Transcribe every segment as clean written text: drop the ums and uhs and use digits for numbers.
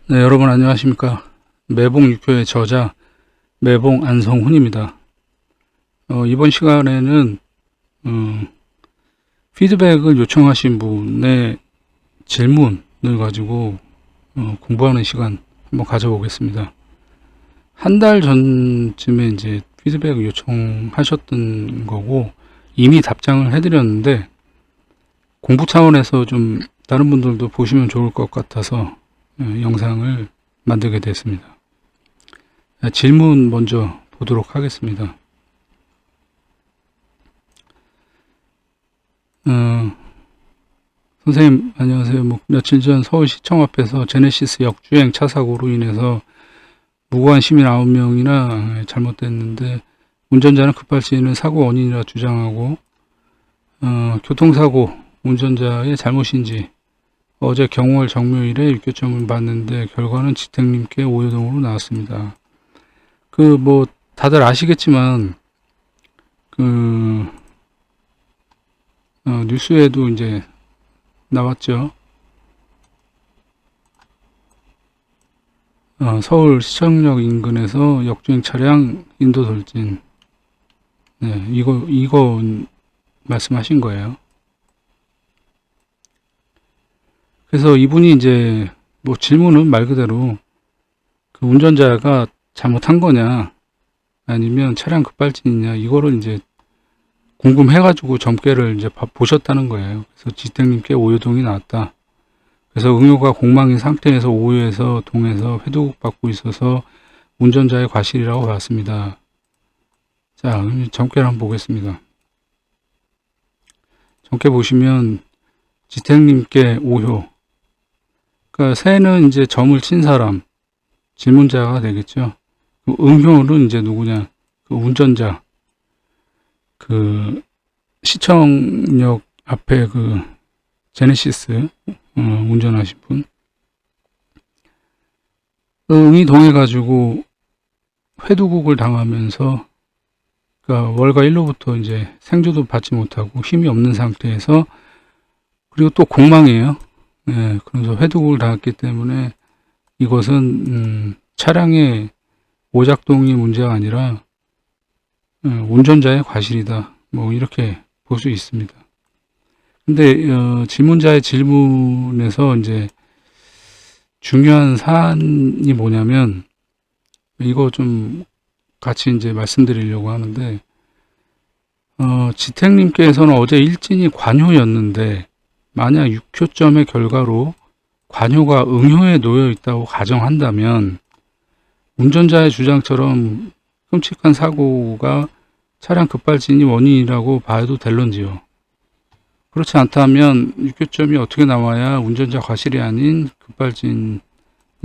네, 여러분 안녕하십니까. 매봉 육교의 저자 매봉 안성훈입니다. 이번 시간에는 피드백을 요청하신 분의 질문을 가지고 공부하는 시간 한번 가져보겠습니다. 한 달 전쯤에 이제 피드백을 요청하셨던 거고 이미 답장을 해드렸는데 공부 차원에서 좀 다른 분들도 보시면 좋을 것 같아서 영상을 만들게 됐습니다. 질문 먼저 보도록 하겠습니다. 선생님 안녕하세요. 며칠 전 서울시청 앞에서 제네시스 역주행 차 사고로 인해서 무고한 시민 9명이나 잘못됐는데 운전자는 급발진을 사고 원인이라 주장하고 교통사고 운전자의 잘못인지 어제 경월 정묘일에 육교점을 봤는데 결과는 지택님께 오해동으로 나왔습니다. 다들 아시겠지만 뉴스에도 이제 나왔죠. 서울 시청역 인근에서 역주행 차량 인도 돌진. 네, 이거 말씀하신 거예요. 그래서 이분이 이제 질문은 말 그대로 그 운전자가 잘못한 거냐 아니면 차량 급발진이냐 이거를 이제 궁금해가지고 점괘를 이제 보셨다는 거예요. 그래서 지택님께 오해동이 나왔다. 그래서 응효가 공망인 상태에서 오해에서 동에서 회두국 받고 있어서 운전자의 과실이라고 봤습니다. 자, 점괘를 한번 보겠습니다. 점괘 보시면 지택님께 오효. 그러니까 새는 이제 점을 친 사람, 질문자가 되겠죠. 응효는 이제 누구냐? 그 운전자. 그 시청역 앞에 그 제네시스 운전하신 분. 응이 동해가지고 회두국을 당하면서 그러니까 월가 1로부터 이제 생조도 받지 못하고 힘이 없는 상태에서 그리고 또 공망이에요. 네, 그래서 회두국을 당했기 때문에 이것은 차량의 오작동이 문제가 아니라 운전자의 과실이다. 이렇게 볼 수 있습니다. 근데 질문자의 질문에서 이제 중요한 사안이 뭐냐면 이거 좀 같이 이제 말씀드리려고 하는데 지택님께서는 어제 일진이 관효였는데 만약 6효점의 결과로 관효가 응효에 놓여 있다고 가정한다면 운전자의 주장처럼 끔찍한 사고가 차량 급발진이 원인이라고 봐도 될런지요. 그렇지 않다면 6효점이 어떻게 나와야 운전자 과실이 아닌 급발진이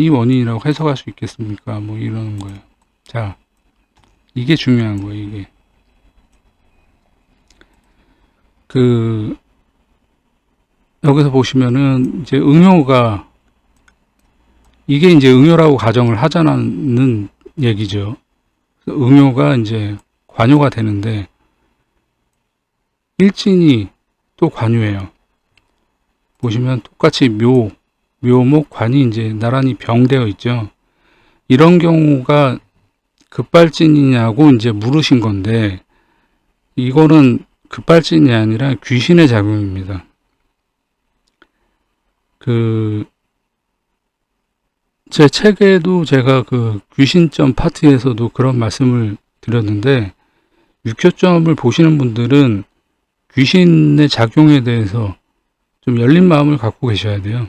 원인이라고 해석할 수 있겠습니까? 이러는 거예요. 자, 이게 중요한 거예요, 이게. 여기서 보시면은 이제 응효가 이게 이제 응효라고 가정을 하자는 얘기죠. 응효가 이제 관효가 되는데 일진이 또 관효예요. 보시면 똑같이 묘목, 관이 이제 나란히 병되어 있죠. 이런 경우가 급발진이냐고 이제 물으신 건데 이거는 급발진이 아니라 귀신의 작용입니다. 제 책에도 제가 귀신점 파트에서도 그런 말씀을 드렸는데 6효점을 보시는 분들은 귀신의 작용에 대해서 좀 열린 마음을 갖고 계셔야 돼요.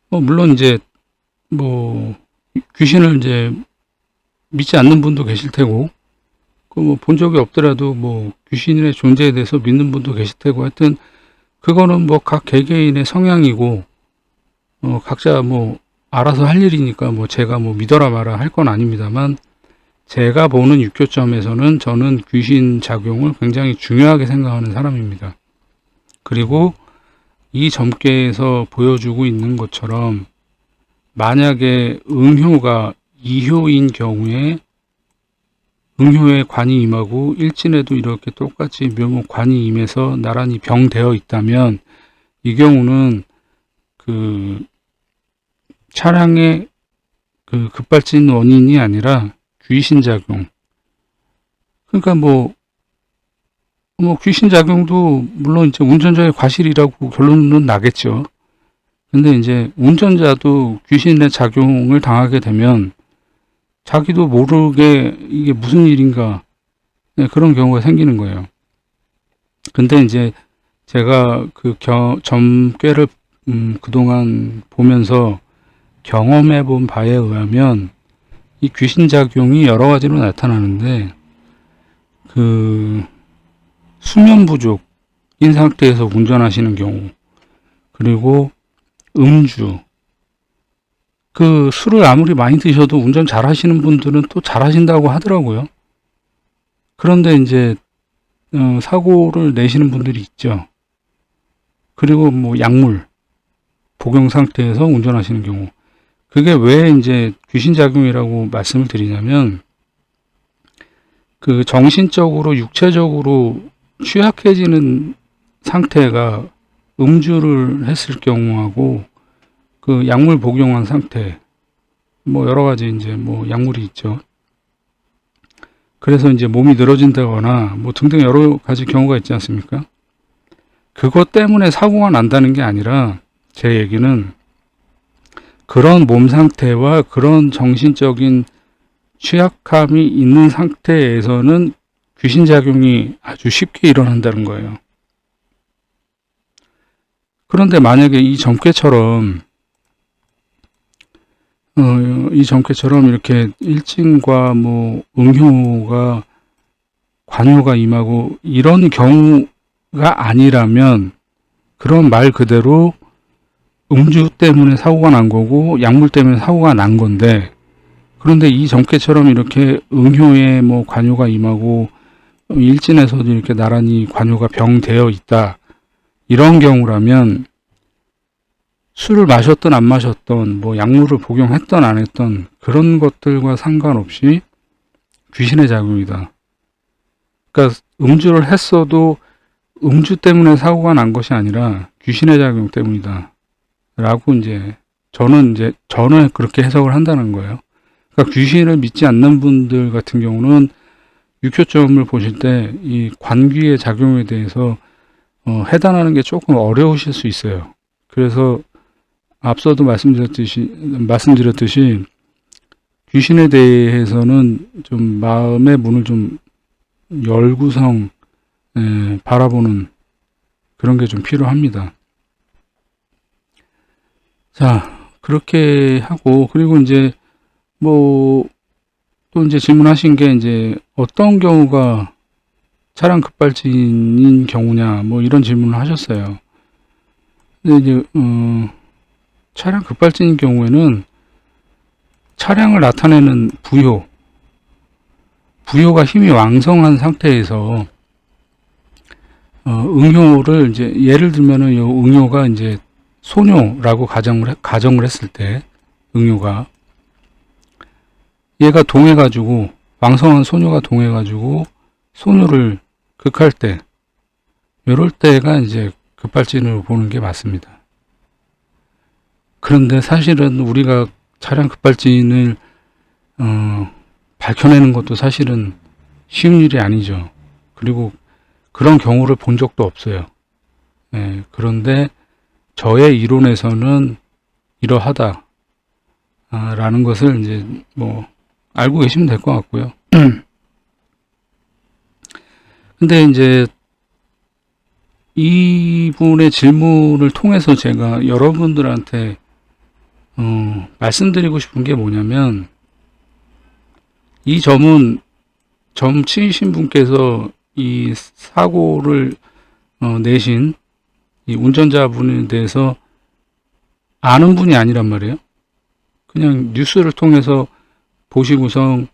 물론 이제 귀신을 이제 믿지 않는 분도 계실 테고 본 적이 없더라도 귀신의 존재에 대해서 믿는 분도 계실 테고 하여튼 그거는 각 개개인의 성향이고 각자 알아서 할 일이니까 제가 믿어라 마라 할 건 아닙니다만 제가 보는 6효점에서는 저는 귀신 작용을 굉장히 중요하게 생각하는 사람입니다. 그리고 이 점괘에서 보여주고 있는 것처럼 만약에 응효가 2효인 경우에 응효에 관이 임하고 일진에도 이렇게 똑같이 묘목 관이 임해서 나란히 병되어 있다면 이 경우는 차량의 그 급발진 원인이 아니라 귀신작용. 그러니까 뭐 귀신작용도 물론 이제 운전자의 과실이라고 결론은 나겠죠. 근데 이제 운전자도 귀신의 작용을 당하게 되면 자기도 모르게 이게 무슨 일인가, 네, 그런 경우가 생기는 거예요. 근데 이제 제가 그 점괘를 그동안 보면서 경험해 본 바에 의하면 이 귀신작용이 여러 가지로 나타나는데, 그 수면 부족인 상태에서 운전하시는 경우, 그리고 음주, 그 술을 아무리 많이 드셔도 운전 잘 하시는 분들은 또 잘 하신다고 하더라고요. 그런데 이제 사고를 내시는 분들이 있죠. 그리고 뭐 약물 복용 상태에서 운전하시는 경우, 그게 왜 이제 귀신작용이라고 말씀을 드리냐면, 그 정신적으로 육체적으로 취약해지는 상태가 음주를 했을 경우하고 그 약물 복용한 상태, 뭐 여러 가지 이제 뭐 약물이 있죠. 그래서 이제 몸이 늘어진다거나 뭐 등등 여러 가지 경우가 있지 않습니까? 그것 때문에 사고가 난다는 게 아니라, 제 얘기는 그런 몸 상태와 그런 정신적인 취약함이 있는 상태에서는 귀신작용이 아주 쉽게 일어난다는 거예요. 그런데 만약에 이 점괘처럼 이렇게 일진과 뭐 응효가 관요가 임하고 이런 경우가 아니라면, 그런 말 그대로 음주 때문에 사고가 난 거고 약물 때문에 사고가 난 건데, 그런데 이 점괘처럼 이렇게 응효에 뭐 관요가 임하고 일진에서도 이렇게 나란히 관요가 병되어 있다, 이런 경우라면 술을 마셨던 안 마셨던, 뭐 약물을 복용했던 안 했던, 그런 것들과 상관없이 귀신의 작용이다. 그러니까 음주를 했어도 음주 때문에 사고가 난 것이 아니라 귀신의 작용 때문이다 라고 저는 그렇게 해석을 한다는 거예요. 그러니까 귀신을 믿지 않는 분들 같은 경우는 육효점을 보실 때 이 관귀의 작용에 대해서 해단하는 게 조금 어려우실 수 있어요. 그래서 앞서도 말씀드렸듯이 귀신에 대해서는 좀 마음의 문을 좀 열고성 바라보는 그런 게 좀 필요합니다. 자, 그렇게 하고, 그리고 이제 뭐 또 이제 질문하신 게 이제 어떤 경우가 차량 급발진인 경우냐, 뭐 이런 질문을 하셨어요. 근데 이제 차량 급발진인 경우에는 차량을 나타내는 부효가 힘이 왕성한 상태에서 응효를 이제 예를 들면은 요 응효가 이제 소뇨라고 가정을 했을 때, 응효가 얘가 동해가지고 왕성한 소뇨가 동해가지고 소뇨를 극할 때, 요럴 때가 이제 급발진으로 보는 게 맞습니다. 그런데 사실은 우리가 차량 급발진을 밝혀내는 것도 사실은 쉬운 일이 아니죠. 그리고 그런 경우를 본 적도 없어요. 그런데 저의 이론에서는 이러하다 라는 것을 이제 뭐 알고 계시면 될 것 같고요. 근데 이제 이분의 질문을 통해서 제가 여러분들한테 말씀드리고 싶은 게 뭐냐면, 이 점은 점 치신 분께서 이 사고를 내신 이 운전자분에 대해서 아는 분이 아니란 말이에요. 그냥 뉴스를 통해서 보시고서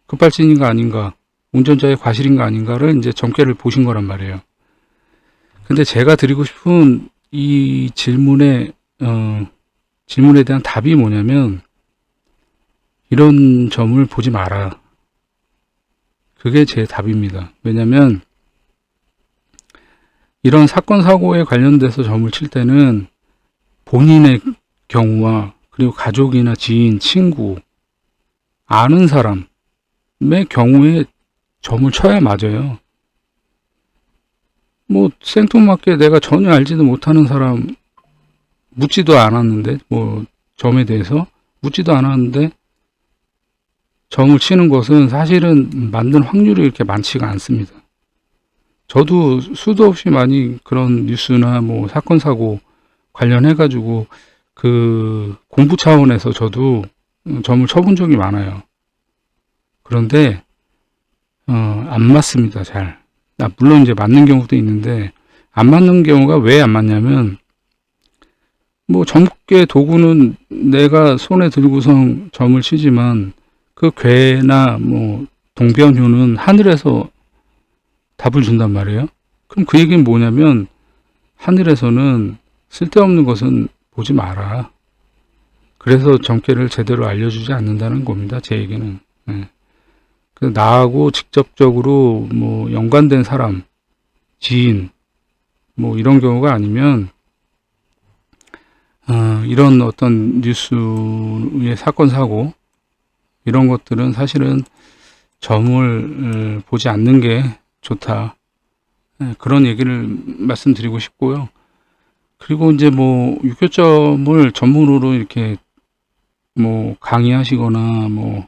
급발진인가 아닌가, 운전자의 과실인가 아닌가를 이제 점괘를 보신 거란 말이에요. 근데 제가 드리고 싶은 이 질문에 대한 답이 뭐냐면, 이런 점을 보지 마라. 그게 제 답입니다. 왜냐면 이런 사건 사고에 관련돼서 점을 칠 때는 본인의 경우와 그리고 가족이나 지인, 친구, 아는 사람의 경우에 점을 쳐야 맞아요. 뭐 생뚱맞게 내가 전혀 알지도 못하는 사람 묻지도 않았는데, 뭐 점에 대해서 묻지도 않았는데 점을 치는 것은 사실은 맞는 확률이 이렇게 많지가 않습니다. 저도 수도 없이 많이 그런 뉴스나 뭐 사건 사고 관련해 가지고 그 공부 차원에서 저도 점을 쳐본 적이 많아요. 그런데 안 맞습니다. 잘. 물론 이제 맞는 경우도 있는데, 안 맞는 경우가 왜 안 맞냐면, 뭐 점괘 도구는 내가 손에 들고선 점을 치지만 그 괴나 뭐 동변효는 하늘에서 답을 준단 말이에요. 그럼 그 얘기는 뭐냐면, 하늘에서는 쓸데없는 것은 보지 마라. 그래서 점괘를 제대로 알려주지 않는다는 겁니다. 제 얘기는. 예. 나하고 직접적으로 뭐 연관된 사람, 지인, 뭐 이런 경우가 아니면 이런 어떤 뉴스의 사건 사고 이런 것들은 사실은 점을 보지 않는 게 좋다. 그런 얘기를 말씀드리고 싶고요. 그리고 이제 뭐 육교점을 전문으로 이렇게 뭐 강의하시거나 뭐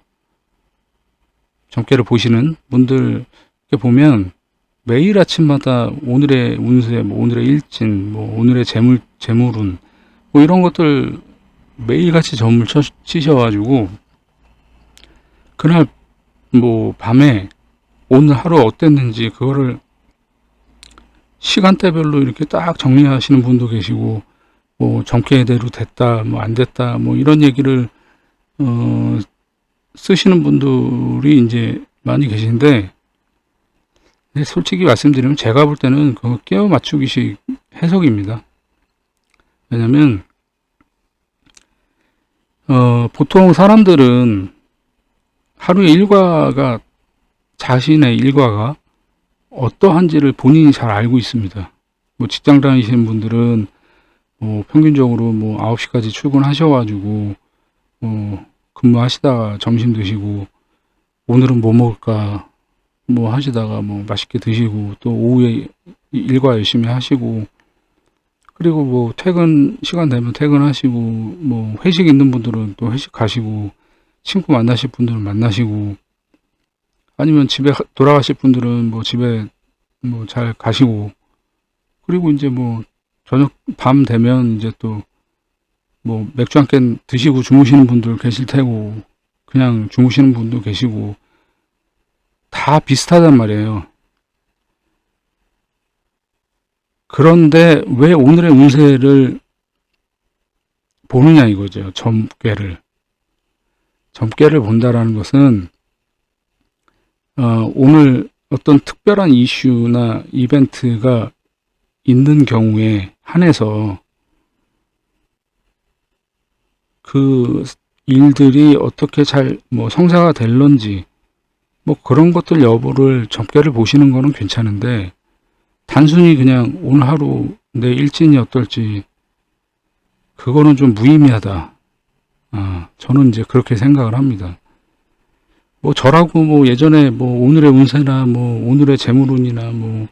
점괘를 보시는 분들 보면 매일 아침마다 오늘의 운세, 뭐 오늘의 일진, 뭐 오늘의 재물운, 뭐 이런 것들 매일같이 점을 치셔가지고 그날 뭐 밤에 오늘 하루 어땠는지 그거를 시간대별로 이렇게 딱 정리하시는 분도 계시고, 뭐 점괘대로 됐다, 뭐 안 됐다, 뭐 이런 얘기를 쓰시는 분들이 이제 많이 계신데, 솔직히 말씀드리면 제가 볼 때는 그거 끼워 맞추기식 해석입니다. 왜냐면 보통 사람들은 하루의 일과가, 자신의 일과가 어떠한지를 본인이 잘 알고 있습니다. 뭐 직장 다니시는 분들은 뭐 평균적으로 뭐 9시까지 출근하셔가지고 근무하시다가 점심 드시고 오늘은 뭐 먹을까 뭐 하시다가 뭐 맛있게 드시고 또 오후에 일과 열심히 하시고, 그리고 뭐 퇴근 시간 되면 퇴근하시고, 뭐 회식 있는 분들은 또 회식 가시고, 친구 만나실 분들은 만나시고, 아니면 집에 돌아가실 분들은 뭐 집에 뭐 잘 가시고, 그리고 이제 뭐 저녁 밤 되면 이제 또 뭐 맥주 한 캔 드시고 주무시는 분들 계실 테고, 그냥 주무시는 분도 계시고, 다 비슷하단 말이에요. 그런데 왜 오늘의 운세를 보느냐 이거죠. 점괘를 본다라는 것은 오늘 어떤 특별한 이슈나 이벤트가 있는 경우에 한해서 그 일들이 어떻게 잘 뭐 성사가 될런지 뭐 그런 것들 여부를 점괘를 보시는 거는 괜찮은데, 단순히 그냥 오늘 하루 내 일진이 어떨지 그거는 좀 무의미하다. 저는 이제 그렇게 생각을 합니다. 뭐 저라고 뭐 예전에 뭐 오늘의 운세나 뭐 오늘의 재물운이나 뭐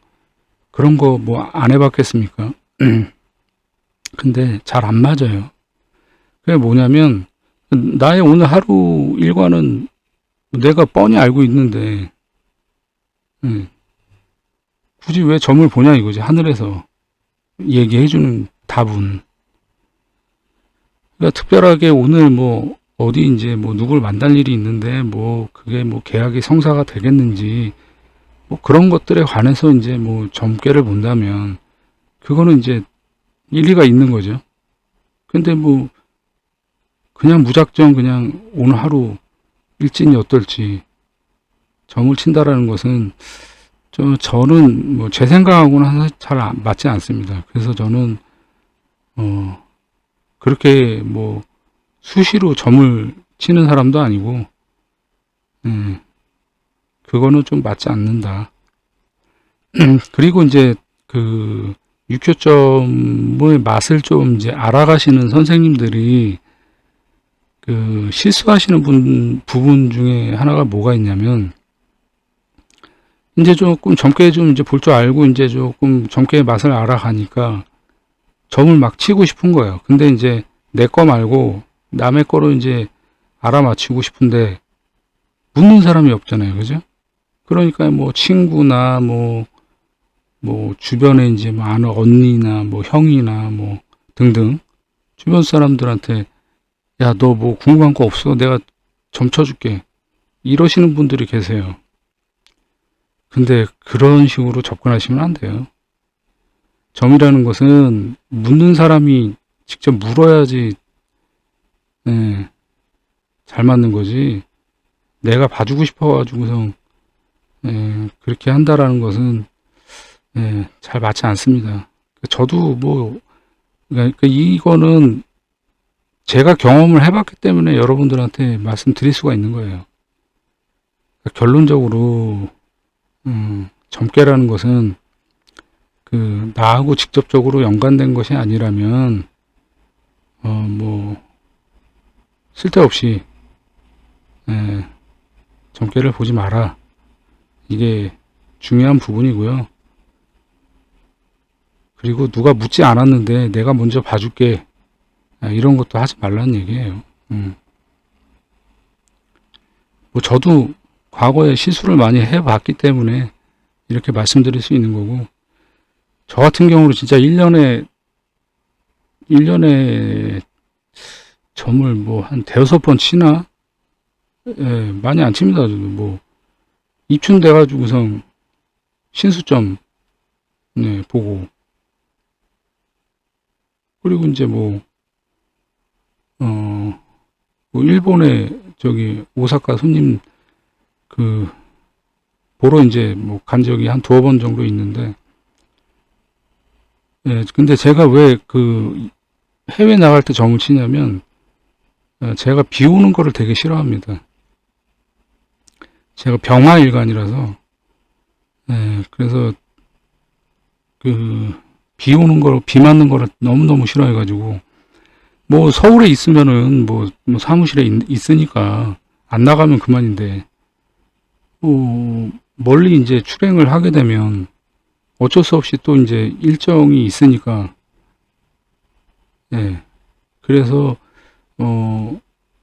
그런 거 뭐 안 해봤겠습니까? 근데 잘 안 맞아요. 그게 뭐냐면, 나의 오늘 하루 일과는 내가 뻔히 알고 있는데 굳이 왜 점을 보냐 이거지. 하늘에서 얘기해주는 답은. 그러니까 특별하게 오늘 뭐 어디 이제 뭐 누굴 만날 일이 있는데 뭐 그게 뭐 계약이 성사가 되겠는지 뭐 그런 것들에 관해서 이제 뭐 점괘를 본다면 그거는 이제 일리가 있는 거죠. 근데 뭐 그냥 무작정 그냥 오늘 하루 일진이 어떨지 점을 친다라는 것은 저는 뭐 제 생각하고는 잘 맞지 않습니다. 그래서 저는 그렇게 뭐 수시로 점을 치는 사람도 아니고, 그거는 좀 맞지 않는다. 그리고 이제 그 육교점의 맛을 좀 이제 알아가시는 선생님들이 그 실수하시는 부분 중에 하나가 뭐가 있냐면, 이제 조금 젊게 좀 이제 볼 줄 알고 이제 조금 젊게 맛을 알아가니까 점을 막 치고 싶은 거예요. 근데 이제 내 거 말고 남의 거로 이제 알아맞히고 싶은데 묻는 사람이 없잖아요. 그죠? 그러니까 뭐 친구나 뭐 주변에 이제 뭐 아는 언니나 뭐 형이나 뭐 등등 주변 사람들한테 야, 너 뭐 궁금한 거 없어? 내가 점 쳐줄게. 이러시는 분들이 계세요. 근데 그런 식으로 접근하시면 안 돼요. 점이라는 것은 묻는 사람이 직접 물어야지 예, 잘 맞는 거지. 내가 봐주고 싶어가지고서 그렇게 한다라는 것은 잘 맞지 않습니다. 저도 뭐 그러니까 이거는 제가 경험을 해봤기 때문에 여러분들한테 말씀드릴 수가 있는 거예요. 그러니까 결론적으로 점괘라는 것은 그 나하고 직접적으로 연관된 것이 아니라면 뭐 쓸데없이 점괘를 보지 마라. 이게 중요한 부분이고요. 그리고 누가 묻지 않았는데 내가 먼저 봐줄게. 이런 것도 하지 말라는 얘기예요. 뭐 저도 과거에 실수를 많이 해봤기 때문에 이렇게 말씀드릴 수 있는 거고, 저 같은 경우는 진짜 1년에 점을 뭐 한 대여섯 번 치나? 많이 안 칩니다. 저도 뭐 입춘돼가지고선 신수점 보고, 그리고 이제 뭐 일본에 저기 오사카 손님 그 보러 이제 뭐 간 적이 한 두어 번 정도 있는데, 근데 제가 왜 그 해외 나갈 때 점을 치냐면, 제가 비 오는 거를 되게 싫어합니다. 제가 병화일간이라서, 그래서 그 비 오는 거, 비 맞는 거를 너무너무 싫어해가지고, 뭐 서울에 있으면은 뭐 사무실에 있으니까 안 나가면 그만인데, 멀리 이제 출행을 하게 되면 어쩔 수 없이 또 이제 일정이 있으니까, 그래서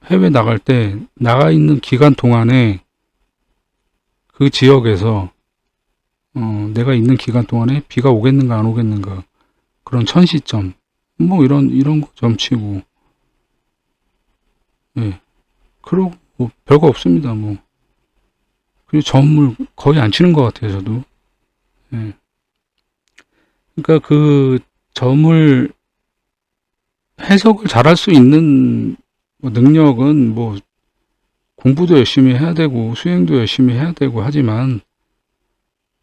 해외 나갈 때 나가 있는 기간 동안에 그 지역에서 내가 있는 기간 동안에 비가 오겠는가 안 오겠는가, 그런 천시점 뭐 이런 거 점치고, 그러고 뭐 별거 없습니다. 뭐 그리고 점을 거의 안 치는 것 같아요. 저도. 그러니까 그 점을 해석을 잘할 수 있는 뭐 능력은 뭐 공부도 열심히 해야 되고 수행도 열심히 해야 되고 하지만,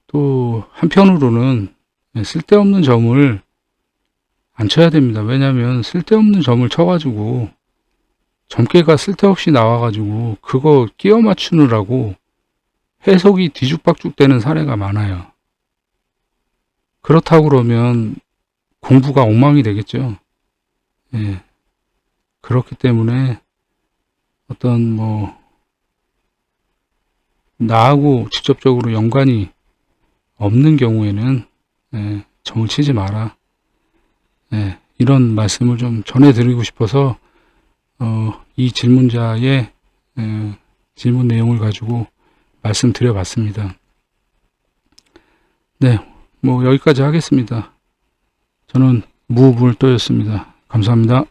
또 한편으로는 쓸데없는 점을 안 쳐야 됩니다. 왜냐하면 쓸데없는 점을 쳐가지고 점괘가 쓸데없이 나와가지고 그거 끼워 맞추느라고 해석이 뒤죽박죽 되는 사례가 많아요. 그렇다고 그러면 공부가 엉망이 되겠죠. 그렇기 때문에 어떤 뭐 나하고 직접적으로 연관이 없는 경우에는 점을 치지 마라. 이런 말씀을 좀 전해드리고 싶어서 이 질문자의 질문 내용을 가지고 말씀드려봤습니다. 뭐 여기까지 하겠습니다. 저는 무불도였습니다. 감사합니다.